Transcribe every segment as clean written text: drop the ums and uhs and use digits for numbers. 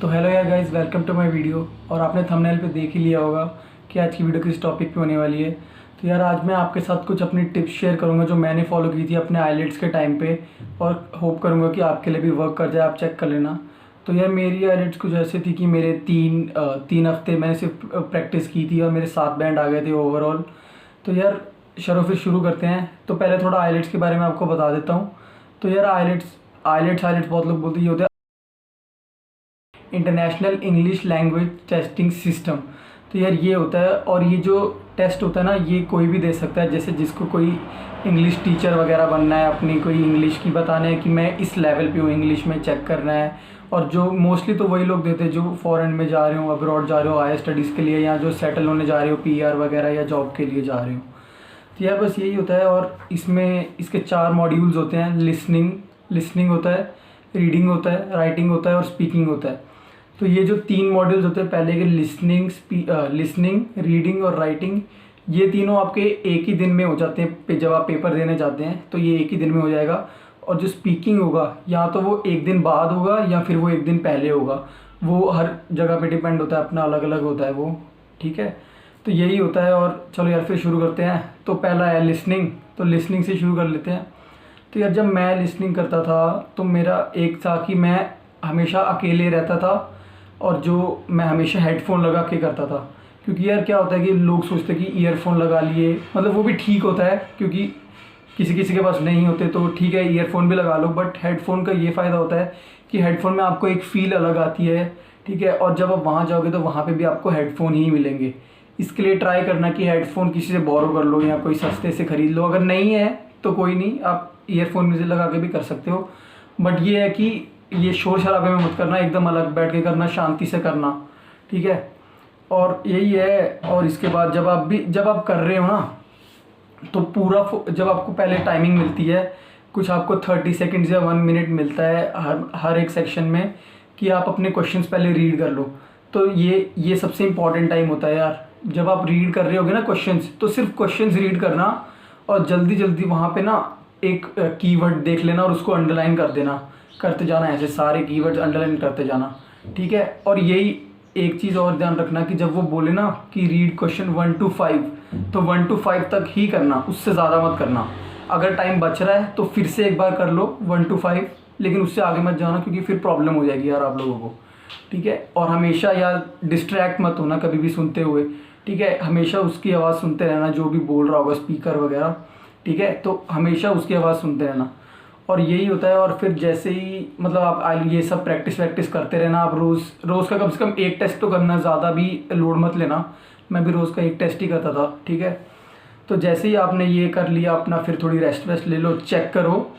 तो हेलो यार guys, welcome to my video. और आपने थंबनेल पे देख ही लिया होगा कि आज की वीडियो किस टॉपिक पे होने वाली है। तो यार आज मैं आपके साथ कुछ अपनी टिप्स शेयर करूंगा जो मैंने फॉलो की थी अपने आईलेट्स के टाइम पे, और होप करूंगा कि आपके लिए भी वर्क कर जाए, आप चेक कर लेना। तो यार मेरी आईलेट्स कुछ ऐसे थी कि मेरे तीन हफ्ते मैंने सिर्फ प्रैक्टिस की थी और मेरे 7 बैंड आ गए थे ओवरऑल। तो यार चलो फिर शुरू करते हैं। तो पहले थोड़ा आईलेट्स के बारे में आपको बता देता हूँ। तो यार आईलेट्स आईलेट्स आईलेट्स बहुत लोग बोलते हैं ये होता है international English language testing system. तो यार ये होता है, और ये जो टेस्ट होता है ना, ये कोई भी दे सकता है। जैसे जिसको कोई इंग्लिश टीचर वगैरह बनना है, अपनी कोई इंग्लिश की बताना है कि मैं इस लेवल पे हूँ इंग्लिश में, चेक करना है। और जो मोस्टली तो वही लोग देते हैं जो फॉरेन में जा रहे हो, अब्रॉड जा रहे हो हायर स्टडीज़ के लिए, या जो सेटल होने जा रहे हो पीआर वगैरह, या जॉब के लिए जा रहे हो। तो यार बस यही होता है। और इसमें इसके 4 मॉड्यूल्स होते हैं। लिसनिंग होता है, रीडिंग होता है, राइटिंग होता है और स्पीकिंग होता है। तो ये जो 3 मॉड्यूल्स होते हैं, पहले के लिसनिंग, रीडिंग और राइटिंग, ये तीनों आपके एक ही दिन में हो जाते हैं। जब आप पेपर देने जाते हैं तो ये एक ही दिन में हो जाएगा। और जो स्पीकिंग होगा, या तो वो एक दिन बाद होगा या फिर वो एक दिन पहले होगा। वो हर जगह पे डिपेंड होता है, अपना अलग अलग होता है वो। ठीक है, तो यही होता है। और चलो यार फिर शुरू करते हैं। तो पहला है लिसनिंग। तो लिसनिंग से शुरू कर लेते हैं। तो यार जब मैं लिसनिंग करता था तो मेरा एक था कि मैं हमेशा अकेले रहता था, और जो मैं हमेशा हेडफोन लगा के करता था। क्योंकि यार क्या होता है कि लोग सोचते हैं कि ईयरफोन लगा लिए, मतलब वो भी ठीक होता है क्योंकि किसी किसी के पास नहीं होते तो ठीक है ईयरफोन भी लगा लो। बट हेडफोन का ये फ़ायदा होता है कि हेडफोन में आपको एक फ़ील अलग आती है। ठीक है, और जब आप वहाँ जाओगे तो वहाँ पे भी आपको हेडफोन ही मिलेंगे। इसके लिए ट्राई करना कि हेडफोन किसी से बोरो कर लो या कोई सस्ते से ख़रीद लो। अगर नहीं है तो कोई नहीं, आप ईयरफोन में से लगा के भी कर सकते हो। बट ये है कि ये शोर शराबे में मत करना, एकदम अलग बैठ के करना, शांति से करना। ठीक है, और यही है। और इसके बाद जब आप कर रहे हो ना, तो जब आपको पहले टाइमिंग मिलती है, कुछ आपको 30 सेकेंड्स या 1 मिनट मिलता है हर एक सेक्शन में, कि आप अपने क्वेश्चंस पहले रीड कर लो। तो ये सबसे इम्पॉर्टेंट टाइम होता है यार। जब आप रीड कर रहे होगे ना क्वेश्चंस, तो सिर्फ क्वेश्चंस रीड करना, और जल्दी जल्दी वहाँ पे ना एक कीवर्ड देख लेना और उसको अंडरलाइन कर देना, करते जाना, ऐसे सारे कीवर्ड्स अंडरलाइन करते जाना। ठीक है, और यही एक चीज़ और ध्यान रखना कि जब वो बोले ना कि रीड क्वेश्चन 1 to 5, तो 1 to 5 तक ही करना, उससे ज़्यादा मत करना। अगर टाइम बच रहा है तो फिर से एक बार कर लो 1 to 5, लेकिन उससे आगे मत जाना क्योंकि फिर प्रॉब्लम हो जाएगी यार आप लोगों को। ठीक है, और हमेशा यार डिस्ट्रैक्ट मत होना कभी भी सुनते हुए। ठीक है, हमेशा उसकी आवाज़ सुनते रहना जो भी बोल रहा होगा, स्पीकर वगैरह। ठीक है, तो हमेशा उसकी आवाज़ सुनते रहना। और यही होता है। और फिर जैसे ही मतलब आप ये सब प्रैक्टिस करते रहना। आप रोज़ का कम से कम एक टेस्ट तो करना, ज़्यादा भी लोड मत लेना। मैं भी रोज़ का एक टेस्ट ही करता था। ठीक है, तो जैसे ही आपने ये कर लिया अपना, फिर थोड़ी रेस्ट वेस्ट ले लो, चेक करो।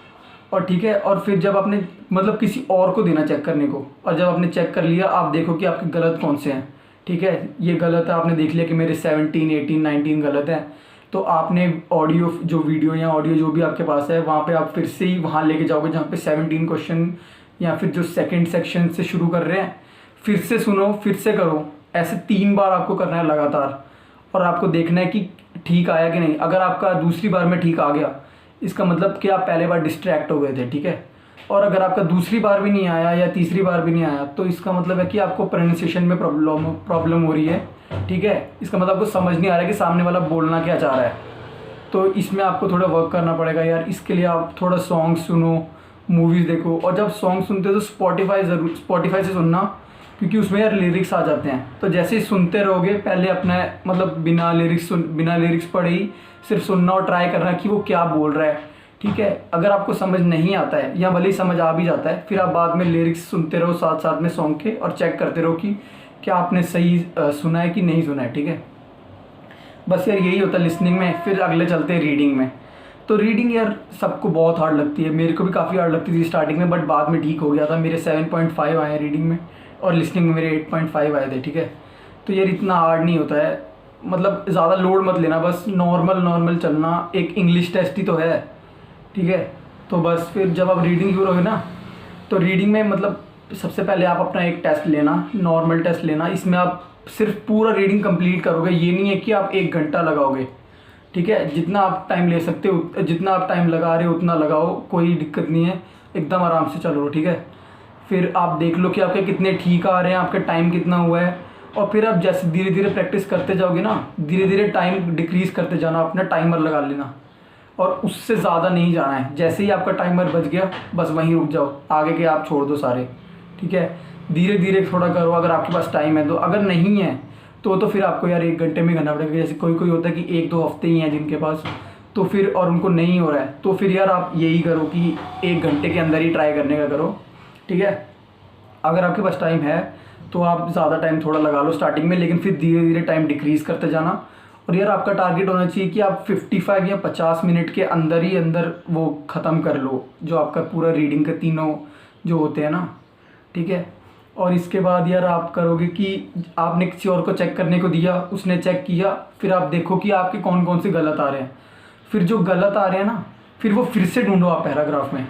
और ठीक है, और फिर जब आपने मतलब किसी और को देना चेक करने को, और जब आपने चेक कर लिया, आप देखो कि आपके गलत कौन से हैं। ठीक है, ये गलत है, आपने देख लिया कि मेरे 17, 18, 19 गलत हैं। तो आपने ऑडियो, जो वीडियो या ऑडियो जो भी आपके पास है, वहाँ पे आप फिर से ही वहाँ लेके जाओगे जहाँ पे 17 क्वेश्चन, या फिर जो सेकंड सेक्शन से शुरू कर रहे हैं, फिर से सुनो, फिर से करो। ऐसे 3 बार आपको करना है लगातार, और आपको देखना है कि ठीक आया कि नहीं। अगर आपका दूसरी बार में ठीक आ गया, इसका मतलब कि आप पहले बार डिस्ट्रैक्ट हो गए थे। ठीक है, और अगर आपका दूसरी बार भी नहीं आया या तीसरी बार भी नहीं आया, तो इसका मतलब है कि आपको प्रोनाउंसिएशन में प्रॉब्लम हो रही है। ठीक है, इसका मतलब आपको समझ नहीं आ रहा है कि सामने वाला बोलना क्या चाह रहा है। तो इसमें आपको थोड़ा वर्क करना पड़ेगा यार। इसके लिए आप थोड़ा सॉन्ग सुनो, मूवीज़ देखो। और जब सॉन्ग सुनते हो तो स्पॉटिफाई से सुनना, क्योंकि उसमें यार लिरिक्स आ जाते हैं। तो जैसे ही सुनते रहोगे, पहले अपना मतलब बिना लिरिक्स पढ़े ही सिर्फ सुनना और ट्राई करना कि वो क्या बोल रहा है। ठीक है, अगर आपको समझ नहीं आता है, या भले ही समझ आ भी जाता है, फिर आप बाद में लिरिक्स सुनते रहो साथ साथ में सॉन्ग के, और चेक करते रहो कि क्या आपने सही सुना है कि नहीं सुना है। ठीक है, बस यार यही होता है लिसनिंग में। फिर अगले चलते हैं रीडिंग में। तो रीडिंग यार सबको बहुत हार्ड लगती है, मेरे को भी काफ़ी हार्ड लगती थी स्टार्टिंग में, बट बाद में ठीक हो गया था। मेरे 7.5 आए हैं रीडिंग में, और लिसनिंग में मेरे 8.5 आए थे। ठीक है, तो यार इतना हार्ड नहीं होता है, मतलब ज़्यादा लोड मत लेना, बस नॉर्मल चलना। एक इंग्लिश टेस्ट ही तो है। ठीक है, तो बस फिर जब आप रीडिंग करोगे ना, तो रीडिंग में मतलब सबसे पहले आप अपना एक टेस्ट लेना, नॉर्मल टेस्ट लेना। इसमें आप सिर्फ पूरा रीडिंग कंप्लीट करोगे, ये नहीं है कि आप 1 घंटा लगाओगे। ठीक है, जितना आप टाइम ले सकते हो, जितना आप टाइम लगा रहे हो उतना लगाओ, कोई दिक्कत नहीं है, एकदम आराम से चलो। ठीक है, फिर आप देख लो कि आपके कितने ठीक आ रहे हैं, आपका टाइम कितना हुआ है। और फिर आप जैसे धीरे धीरे प्रैक्टिस करते जाओगे ना, धीरे धीरे टाइम डिक्रीज़ करते जाना, अपना टाइमर लगा लेना और उससे ज़्यादा नहीं जाना है। जैसे ही आपका टाइमर बच गया बस वहीं रुक जाओ, आगे के आप छोड़ दो सारे, ठीक है। धीरे धीरे थोड़ा करो अगर आपके पास टाइम है तो, अगर नहीं है तो फिर आपको यार 1 घंटे में करना पड़ेगा। जैसे कोई कोई होता है कि 1-2 हफ्ते ही हैं जिनके पास, तो फिर और उनको नहीं हो रहा है तो फिर यार आप यही करो कि 1 घंटे के अंदर ही ट्राई करने का करो, ठीक है। अगर आपके पास टाइम है तो आप ज़्यादा टाइम थोड़ा लगा लो स्टार्टिंग में, लेकिन फिर धीरे धीरे टाइम डिक्रीज़ करते जाना। और यार आपका टारगेट होना चाहिए कि आप 55 या 50 मिनट के अंदर ही अंदर वो ख़त्म कर लो जो आपका पूरा रीडिंग के तीनों जो होते हैं ना, ठीक है। और इसके बाद यार आप करोगे कि आपने किसी और को चेक करने को दिया, उसने चेक किया, फिर आप देखो कि आपके कौन कौन से गलत आ रहे हैं। फिर जो गलत आ रहे हैं ना, फिर वो फिर से ढूंढो आप पैराग्राफ में।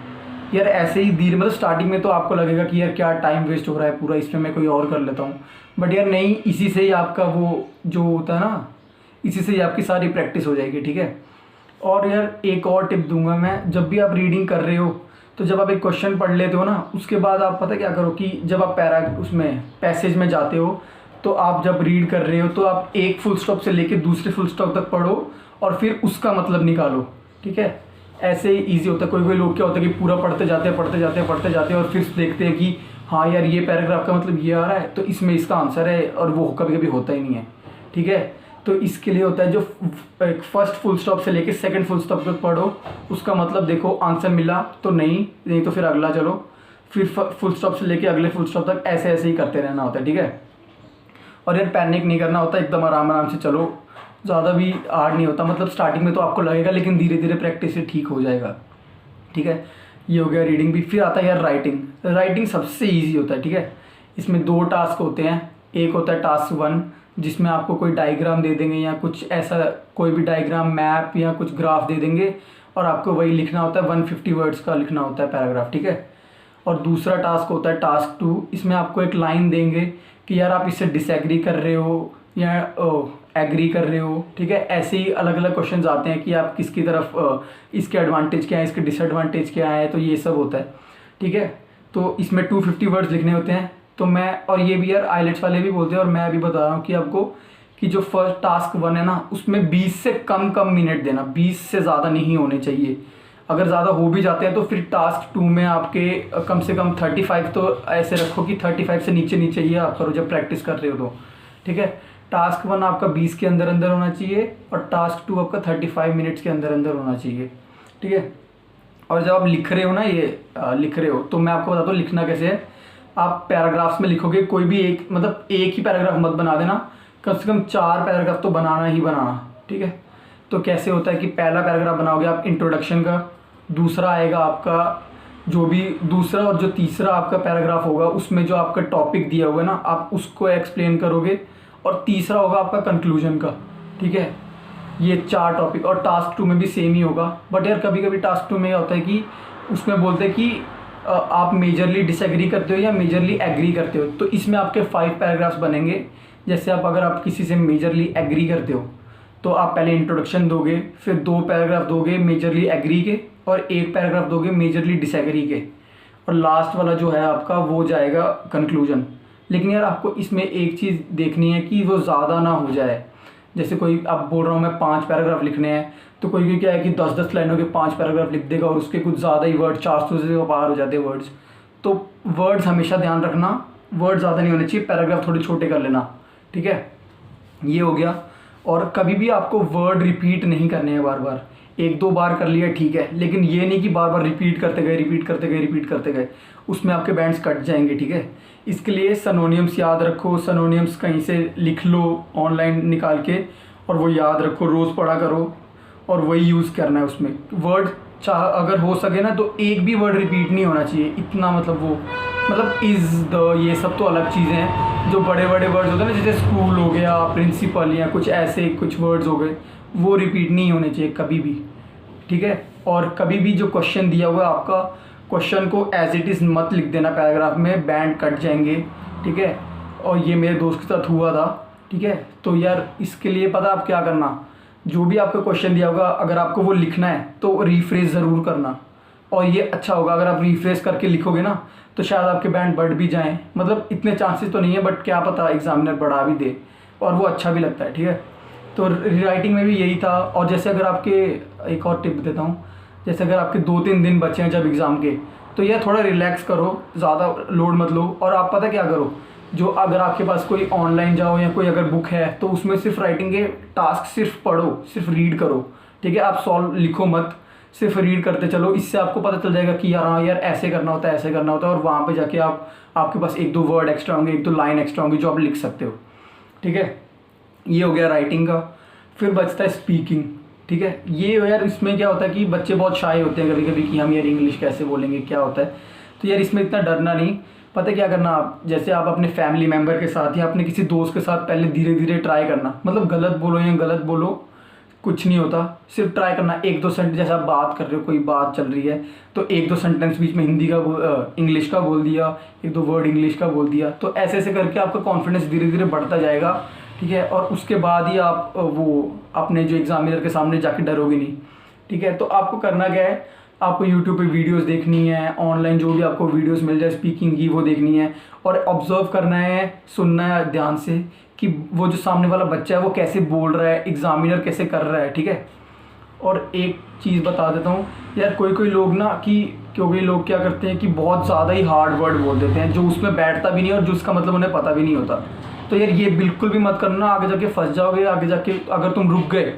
यार ऐसे ही धीरे, मतलब स्टार्टिंग में तो आपको लगेगा कि यार क्या टाइम वेस्ट हो रहा है पूरा, इसमें मैं कोई और कर लेता हूँ, बट यार नहीं, इसी से ही आपका वो जो होता है ना, इसी से ही आपकी सारी प्रैक्टिस हो जाएगी, ठीक है। और यार एक और टिप दूंगा मैं, जब भी आप रीडिंग कर रहे हो तो जब आप एक क्वेश्चन पढ़ लेते हो ना, उसके बाद आप पता क्या करो कि जब आप उसमें पैसेज में जाते हो तो आप जब रीड कर रहे हो तो आप एक फुल स्टॉप से लेके दूसरे फुल स्टॉप तक पढ़ो और फिर उसका मतलब निकालो, ठीक है। ऐसे ही ईजी होता है। कोई कोई लोग क्या होता है कि पूरा पढ़ते जाते हैं और फिर देखते हैं कि हाँ यार ये पैराग्राफ का मतलब ये आ रहा है तो इसमें इसका आंसर है, और वो कभी कभी होता ही नहीं है, ठीक है। तो इसके लिए होता है जो एक फर्स्ट फुल स्टॉप से लेके सेकंड फुल स्टॉप तक पढ़ो, उसका मतलब देखो, आंसर मिला तो नहीं तो फिर अगला चलो, फिर फुल स्टॉप से लेके अगले फुल स्टॉप तक ऐसे ऐसे ही करते रहना होता है, ठीक है। और यार पैनिक नहीं करना होता, एकदम आराम आराम से चलो, ज़्यादा भी हार्ड नहीं होता। मतलब स्टार्टिंग में तो आपको लगेगा लेकिन धीरे धीरे प्रैक्टिस से ठीक हो जाएगा, ठीक है। ये हो गया रीडिंग भी। फिर आता है यार राइटिंग सबसे ईजी होता है, ठीक है। इसमें 2 टास्क होते हैं। एक होता है टास्क 1 जिसमें आपको कोई डायग्राम दे देंगे या कुछ ऐसा, कोई भी डायग्राम, मैप या कुछ ग्राफ दे देंगे और आपको वही लिखना होता है, 150 वर्ड्स का लिखना होता है पैराग्राफ, ठीक है। और दूसरा टास्क होता है टास्क 2, इसमें आपको एक लाइन देंगे कि यार आप इससे डिसएग्री कर रहे हो या एग्री कर रहे हो, ठीक है। ऐसे ही अलग अलग क्वेश्चंस आते हैं कि आप किसकी तरफ, इसके एडवांटेज क्या है, इसके डिसएडवांटेज क्या है, तो ये सब होता है, ठीक है। तो इसमें 250 वर्ड्स लिखने होते हैं। तो मैं, और ये भी यार आइलेट्स वाले भी बोलते हैं और मैं अभी बता रहा हूँ कि आपको कि जो फर्स्ट टास्क 1 है ना, उसमें 20 से कम मिनट देना, 20 से ज़्यादा नहीं होने चाहिए। अगर ज़्यादा हो भी जाते हैं तो फिर टास्क 2 में आपके कम से कम 35, तो ऐसे रखो कि 35 से नीचे नीचे ही आप करो जब प्रैक्टिस कर रहे हो तो, ठीक है। टास्क 1 आपका 20 के अंदर अंदर होना चाहिए और टास्क 2 आपका 35 मिनट्स के अंदर अंदर होना चाहिए, ठीक है। और जब आप लिख रहे हो ना, ये लिख रहे हो, तो मैं आपको बताता हूँ लिखना कैसे है। आप पैराग्राफ्स में लिखोगे, कोई भी एक, मतलब एक ही पैराग्राफ मत बना देना, कम से कम 4 पैराग्राफ तो बनाना ही बनाना, ठीक है। तो कैसे होता है कि पहला पैराग्राफ बनाओगे आप इंट्रोडक्शन का, दूसरा आएगा आपका जो भी दूसरा, और जो तीसरा आपका पैराग्राफ होगा उसमें जो आपका टॉपिक दिया हुआ है ना, आप उसको एक्सप्लेन करोगे, और तीसरा होगा आपका कंक्लूजन का, ठीक है। ये 4 टॉपिक। और टास्क 2 में भी सेम ही होगा, बट यार कभी कभी टास्क 2 में होता है कि उसमें बोलते हैं कि आप मेजरली डिसएग्री करते हो या मेजरली एग्री करते हो, तो इसमें आपके 5 पैराग्राफ्स बनेंगे। जैसे अगर आप किसी से मेजरली एग्री करते हो तो आप पहले इंट्रोडक्शन दोगे, फिर 2 पैराग्राफ दोगे मेजरली एग्री के और 1 पैराग्राफ दोगे मेजरली डिसएग्री के, और लास्ट वाला जो है आपका वो जाएगा कंक्लूजन। लेकिन यार आपको इसमें एक चीज़ देखनी है कि वो ज़्यादा ना हो जाए। जैसे कोई, अब बोल रहा हूँ मैं 5 पैराग्राफ लिखने हैं, तो कोई कोई क्या है कि 10-10 लाइनों के 5 पैराग्राफ लिख देगा और उसके कुछ ज़्यादा ही वर्ड, 400 से पार हो जाते हैं वर्ड्स। तो वर्ड्स हमेशा ध्यान रखना, वर्ड ज़्यादा नहीं होने चाहिए, पैराग्राफ थोड़े छोटे कर लेना, ठीक है। ये हो गया। और कभी भी आपको वर्ड रिपीट नहीं करने हैं बार बार, 1-2 बार कर लिया ठीक है, लेकिन ये नहीं कि बार बार रिपीट करते गए, उसमें आपके बैंड्स कट जाएंगे, ठीक है। इसके लिए सनोनियम्स याद रखो, सनोनियम्स कहीं से लिख लो ऑनलाइन निकाल के, और वो याद रखो, रोज़ पढ़ा करो और वही यूज़ करना है उसमें। वर्ड अगर हो सके ना तो एक भी वर्ड रिपीट नहीं होना चाहिए, इतना मतलब वो, मतलब इज़ द, ये सब तो अलग चीज़ें हैं। जो बड़े बड़े वर्ड्स होते हैं ना, जैसे स्कूल हो गया, प्रिंसिपल, या कुछ ऐसे कुछ वर्ड्स हो गए, वो रिपीट नहीं होने चाहिए कभी भी, ठीक है। और कभी भी जो क्वेश्चन दिया हुआ है आपका, क्वेश्चन को एज इट इज़ मत लिख देना पैराग्राफ में, बैंड कट जाएंगे, ठीक है। और ये मेरे दोस्त के साथ हुआ था, ठीक है। तो यार इसके लिए पता आप क्या करना, जो भी आपका क्वेश्चन दिया होगा अगर आपको वो लिखना है तो रिफ्रेश ज़रूर करना, और ये अच्छा होगा अगर आप रिफ्रेश करके लिखोगे ना तो शायद आपके बैंड बढ़ भी जाएँ, मतलब इतने चांसेस तो नहीं है बट क्या पता एग्जामिनर बढ़ा भी दे और वो अच्छा भी लगता है, ठीक है। तो रीराइटिंग में भी यही था। और जैसे अगर आपके, एक और टिप देता हूँ, जैसे अगर आपके 2-3 दिन बचे हैं जब एग्ज़ाम के, तो यह थोड़ा रिलैक्स करो, ज़्यादा लोड मत लो। और आप पता क्या करो, जो अगर आपके पास कोई ऑनलाइन जाओ या कोई अगर बुक है तो उसमें सिर्फ राइटिंग के टास्क सिर्फ पढ़ो, सिर्फ रीड करो, ठीक है। आप सॉल्व लिखो मत, सिर्फ रीड करते चलो। इससे आपको पता चल जाएगा कि यार हाँ यार ऐसे करना होता है, ऐसे करना होता है। और वहाँ पे जाके आपके पास 1-2 वर्ड एक्स्ट्रा होंगे, 1-2 लाइन एक्स्ट्रा होंगी जो आप लिख सकते हो, ठीक है। ये हो गया राइटिंग का। फिर बचता है स्पीकिंग, ठीक है। ये यार इसमें क्या होता है कि बच्चे बहुत शाय होते हैं कभी कभी कि हम यार इंग्लिश कैसे बोलेंगे, क्या होता है। तो यार इसमें इतना डरना नहीं, पता है क्या करना आप, जैसे आप अपने फैमिली मेम्बर के साथ या अपने किसी दोस्त के साथ पहले धीरे धीरे ट्राई करना, मतलब गलत बोलो या गलत बोलो कुछ नहीं होता, सिर्फ ट्राई करना। 1-2 सेंटेंस, जैसे आप बात कर रहे हो, कोई बात चल रही है तो 1-2 सेंटेंस बीच में हिंदी का इंग्लिश का बोल दिया, 1-2 वर्ड इंग्लिश का बोल दिया। तो ऐसे ऐसे करके आपका कॉन्फिडेंस धीरे धीरे बढ़ता जाएगा, ठीक है। और उसके बाद ही आप वो अपने जो एग्जामिनर के सामने जाके डरोगे नहीं, ठीक है। तो आपको करना क्या है, आपको यूट्यूब पे वीडियोस देखनी है, ऑनलाइन जो भी आपको वीडियोस मिल जाए स्पीकिंग की वो देखनी है, और ऑब्जर्व करना है, सुनना है ध्यान से कि वो जो सामने वाला बच्चा है वो कैसे बोल रहा है, एग्जामिनर कैसे कर रहा है, ठीक है। और एक चीज़ बता देता हूँ यार, कोई लोग ना कि क्योंकि लोग क्या करते हैं कि बहुत ज़्यादा ही हार्ड वर्ड बोल देते हैं जो उसमें बैठता भी नहीं और जो उसका मतलब उन्हें पता भी नहीं होता। तो यार ये बिल्कुल भी मत करना, आगे जाके फंस जाओगे। आगे जाके अगर तुम रुक गए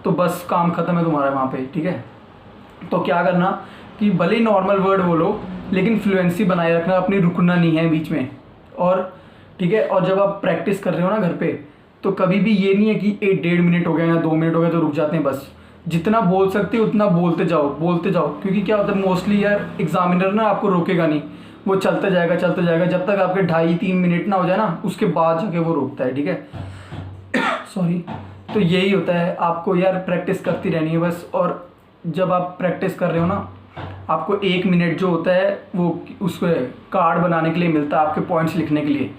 तो बस काम ख़त्म है तुम्हारा वहाँ पे, ठीक है। तो क्या करना कि भले ही नॉर्मल वर्ड बोलो लेकिन फ्लुएंसी बनाए रखना, अपनी रुकना नहीं है बीच में, और ठीक है। और जब आप प्रैक्टिस कर रहे हो ना घर पे, तो कभी भी ये नहीं है कि 1-1.5 मिनट हो गया या 2 मिनट हो गए तो रुक जाते हैं। बस जितना बोल सकते हो उतना बोलते जाओ, क्योंकि क्या होता है मोस्टली यार एग्जामिनर ना आपको रोकेगा नहीं, वो चलते जाएगा जब तक आपके 2.5-3 मिनट ना हो जाए ना, उसके बाद जाके वो रोकता है, ठीक है। सॉरी। तो यही होता है, आपको यार प्रैक्टिस करती रहनी है बस। और जब आप प्रैक्टिस कर रहे हो ना, आपको 1 मिनट जो होता है वो उसको कार्ड बनाने के लिए मिलता है, आपके पॉइंट्स लिखने के लिए।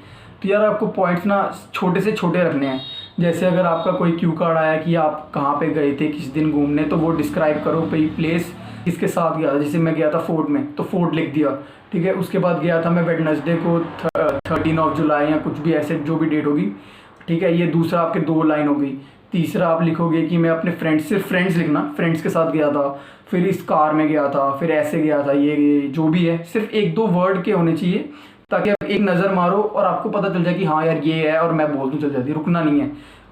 तो यार आपको पॉइंट्स ना छोटे से छोटे रखने हैं। जैसे अगर आपका कोई क्यू कार्ड आया कि आप कहाँ पे गए थे किस दिन घूमने, तो वो डिस्क्राइब करो, भाई प्लेस किसके साथ गया था। जैसे मैं गया था फोर्ट में, तो फोर्ट लिख दिया, ठीक है। उसके बाद गया था मैं वेडनेसडे को 13 जुलाई या कुछ भी ऐसे जो भी डेट होगी, ठीक है। ये दूसरा आपके 2 लाइन हो गई। तीसरा आप लिखोगे कि मैं अपने फ्रेंड्स, सिर्फ फ्रेंड्स लिखना, फ्रेंड्स के साथ गया था, फिर इस कार में गया था, फिर ऐसे गया था, ये जो भी है सिर्फ 1-2 वर्ड के होने चाहिए, ताकि आप एक नज़र मारो और आपको पता चल जाए कि हाँ यार ये है, और मैं बोल दूँ चल जाती। रुकना नहीं है,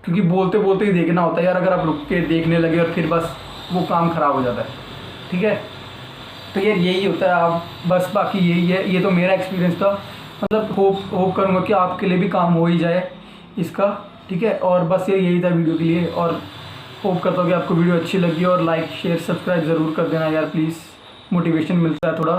क्योंकि बोलते बोलते ही देखना होता है यार। अगर आप रुक के देखने लगे और फिर बस वो काम ख़राब हो जाता है, ठीक है। तो यार यही होता है, आप बस बाकी यही है। ये तो मेरा एक्सपीरियंस था, मतलब होप करूँगा कि आपके लिए भी काम हो ही जाए इसका, ठीक है। और बस यही था वीडियो के लिए, और होप करता हूँ कि आपको वीडियो अच्छी लगी, और लाइक शेयर सब्सक्राइब ज़रूर कर देना यार प्लीज़, मोटिवेशन मिलता है थोड़ा।